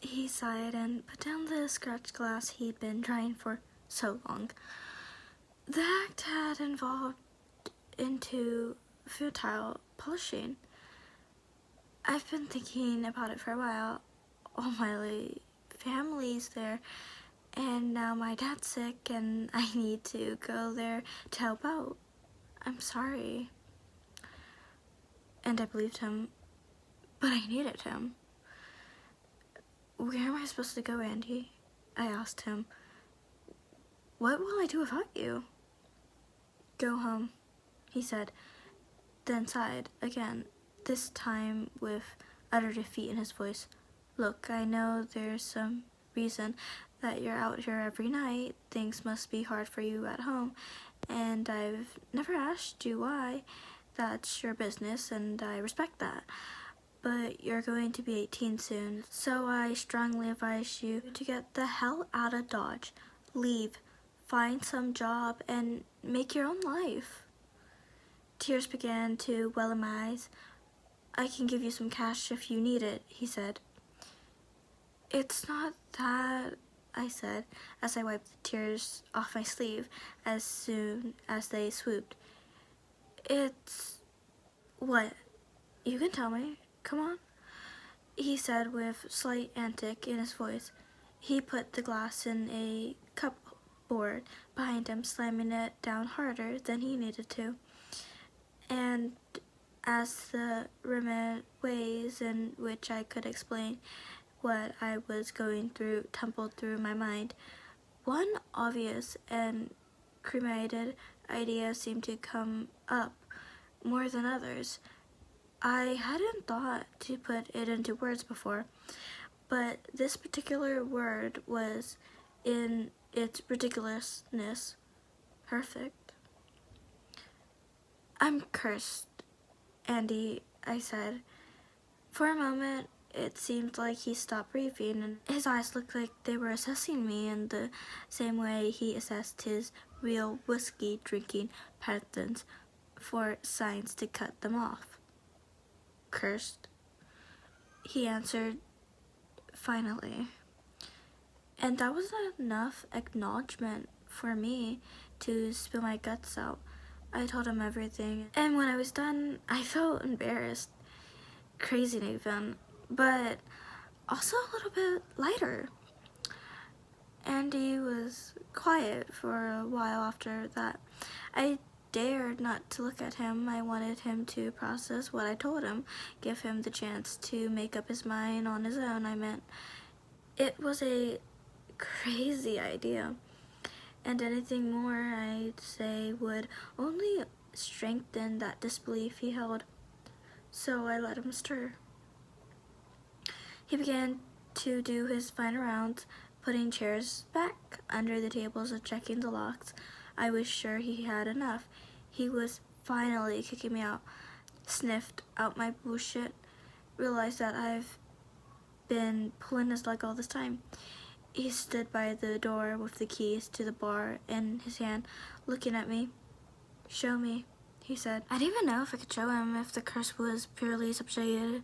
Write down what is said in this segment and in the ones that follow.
He sighed and put down the scratch glass he'd been trying for so long. The act had evolved into futile polishing. I've been thinking about it for a while. All my family's there, and now my dad's sick, and I need to go there to help out. I'm sorry. And I believed him, but I needed him. Where am I supposed to go, Andy? I asked him. What will I do without you? Go home, he said, then sighed again, this time with utter defeat in his voice. Look, I know there's some reason that you're out here every night. Things must be hard for you at home, and I've never asked you why. That's your business, and I respect that. But you're going to be 18 soon, so I strongly advise you to get the hell out of Dodge. Leave, find some job, and make your own life. Tears began to well in my eyes. I can give you some cash if you need it, he said. It's not that, I said, as I wiped the tears off my sleeve as soon as they swooped. It's... What? You can tell me. Come on, he said with slight antic in his voice. He put the glass in a cupboard behind him, slamming it down harder than he needed to. And as the remnant ways in which I could explain what I was going through tumbled through my mind, one obvious and cremated idea seemed to come up more than others. I hadn't thought to put it into words before, but this particular word was, in its ridiculousness, perfect. I'm cursed, Andy, I said. For a moment, it seemed like he stopped breathing, and his eyes looked like they were assessing me in the same way he assessed his real whiskey-drinking peasants for signs to cut them off. Cursed, he answered finally. And that was enough acknowledgement for me to spill my guts out. I told him everything, and when I was done, I felt embarrassed, crazy even, but also a little bit lighter. Andy was quiet for a while after that. I dared not to look at him. I wanted him to process what I told him, give him the chance to make up his mind on his own, I meant. It was a crazy idea, and anything more I'd say would only strengthen that disbelief he held. So I let him stir. He began to do his final rounds, putting chairs back under the tables and checking the locks. I was sure he had enough. He was finally kicking me out. Sniffed out my bullshit, realized that I've been pulling his leg all this time. He stood by the door with the keys to the bar in his hand, looking at me. Show me, he said. I didn't even know if I could show him if the curse was purely subjected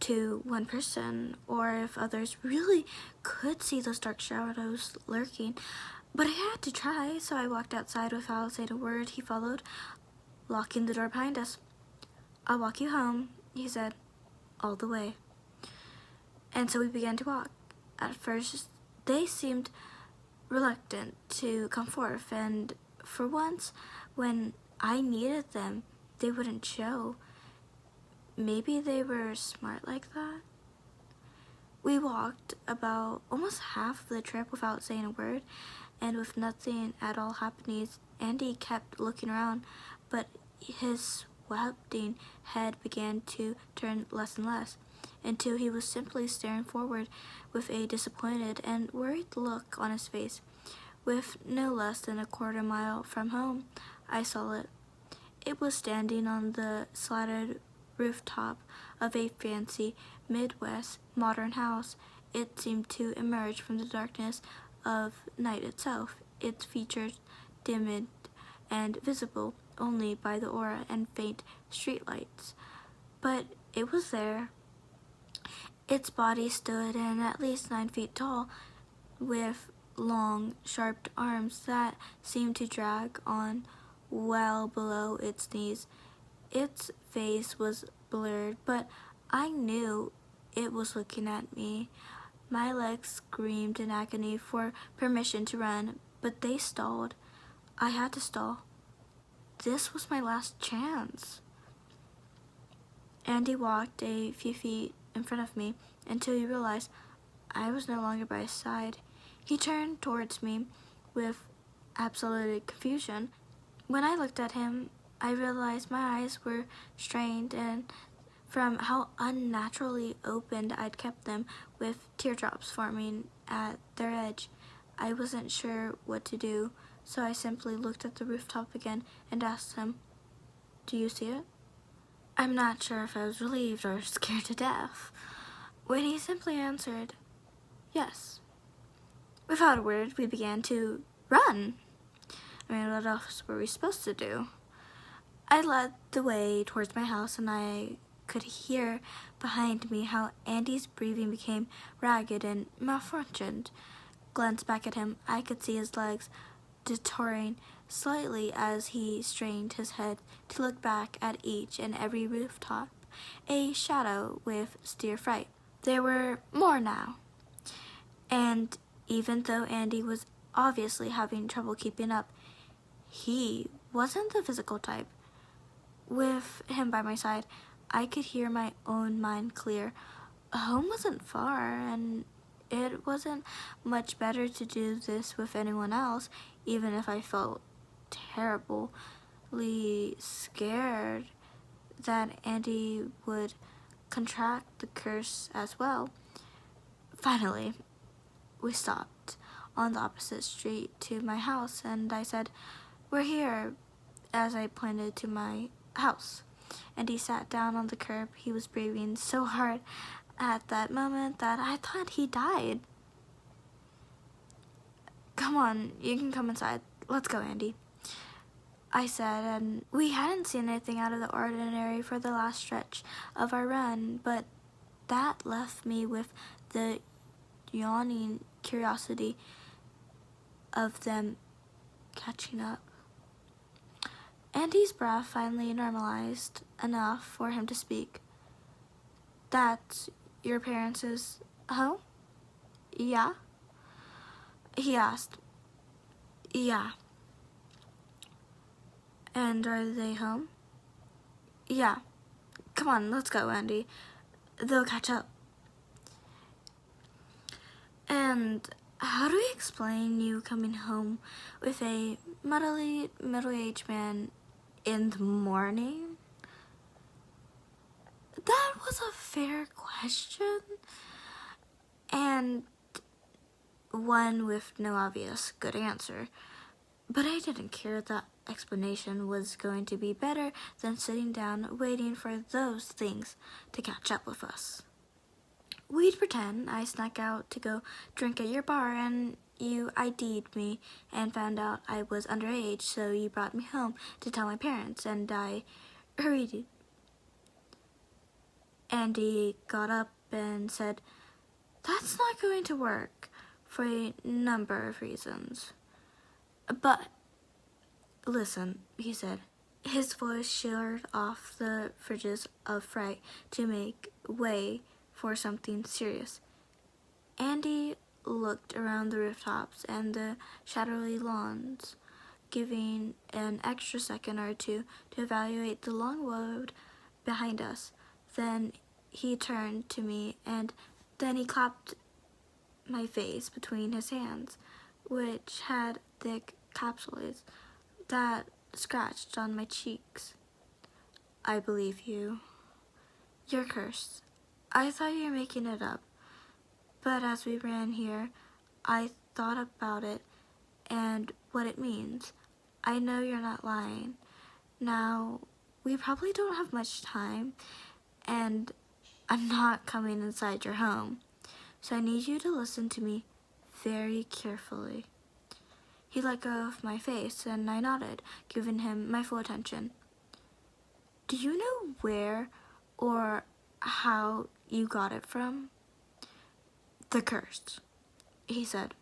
to one person, or if others really could see those dark shadows lurking. But I had to try, so I walked outside without saying a word. He followed, locking the door behind us. I'll walk you home, he said, all the way. And so we began to walk. At first, they seemed reluctant to come forth, and for once, when I needed them, they wouldn't show. Maybe they were smart like that? We walked about almost half the trip without saying a word, and with nothing at all happening. Andy kept looking around, but his sweeping head began to turn less and less, until he was simply staring forward with a disappointed and worried look on his face. With no less than a quarter mile from home, I saw it. It was standing on the slatted rooftop of a fancy Midwest modern house. It seemed to emerge from the darkness of night itself, its features dimmed and visible only by the aura and faint streetlights. But it was there, Its body stood in at least 9 feet tall, with long, sharp arms that seemed to drag on well below its knees. Its face was blurred, but I knew it was looking at me. My legs screamed in agony for permission to run, but they stalled. I had to stall. This was my last chance. Andy walked a few feet in front of me until he realized I was no longer by his side. He turned towards me with absolute confusion. When I looked at him, I realized my eyes were strained, and from how unnaturally opened I'd kept them, with teardrops forming at their edge. I wasn't sure what to do, so I simply looked at the rooftop again and asked him, "Do you see it?" I'm not sure if I was relieved or scared to death when he simply answered, "Yes." Without a word, we began to run. What else were we supposed to do? I led the way towards my house, and I could hear behind me how Andy's breathing became ragged and malfunctioned. Glanced back at him, I could see his legs detouring slightly as he strained his head to look back at each and every rooftop, a shadow with steer fright. There were more now, and even though Andy was obviously having trouble keeping up, he wasn't the physical type. With him by my side, I could hear my own mind clear. Home wasn't far, and it wasn't much better to do this with anyone else, even if I felt terribly scared that Andy would contract the curse as well. Finally, we stopped on the opposite street to my house, and I said, "We're here," as I pointed to my house. And he sat down on the curb. He was breathing so hard at that moment that I thought he died. "Come on, you can come inside. Let's go, Andy," I said, and we hadn't seen anything out of the ordinary for the last stretch of our run, but that left me with the yawning curiosity of them catching up. Andy's breath finally normalized enough for him to speak. "That's your parents' home?" "Yeah?" he asked. "Yeah." "And are they home?" "Yeah." "Come on, let's go, Andy. They'll catch up." "And how do we explain you coming home with a muddly middle-aged man in the morning?" That was a fair question, and one with no obvious good answer. But I didn't care. That explanation was going to be better than sitting down waiting for those things to catch up with us. "We'd pretend I snuck out to go drink at your bar, and you ID'd me and found out I was underage, so you brought me home to tell my parents, and I hurried." Andy got up and said, "That's not going to work for a number of reasons. But listen," he said. His voice sheared off the fringes of fright to make way for something serious. Andy looked around the rooftops and the shadowy lawns, giving an extra second or two to evaluate the long road behind us. Then he turned to me, and then he clapped my face between his hands, which had thick capsules that scratched on my cheeks. "I believe you. You're cursed. I thought you were making it up. But as we ran here, I thought about it and what it means. I know you're not lying. Now, we probably don't have much time, and I'm not coming inside your home. So I need you to listen to me very carefully." He let go of my face, and I nodded, giving him my full attention. "Do you know where or how you got it from?" The curse, he said.